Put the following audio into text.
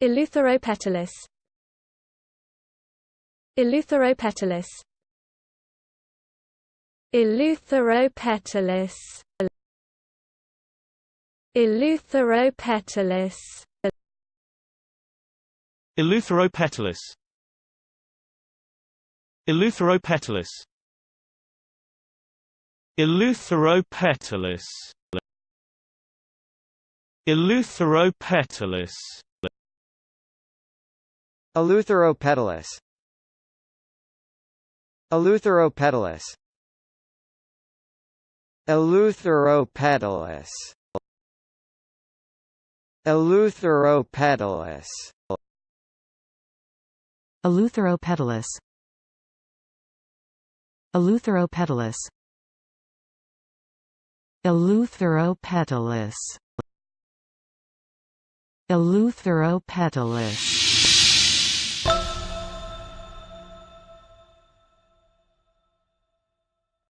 Eleuthero-Petalous. Eleuthero-Petalous. Eleuthero-Petalous. Eleuthero-Petalous. Eleuthero-Petalous. Eleuthero-Petalous. Eleuthero-Petalous. Eleuthero-Petalous. Eleuthero-Petalous. Eleuthero-Petalous. Eleuthero-Petalous. Eleuthero-Petalous. Eleuthero-Petalous. Eleuthero-Petalous. Eleuthero-Petalous. Eleuthero-Petalous.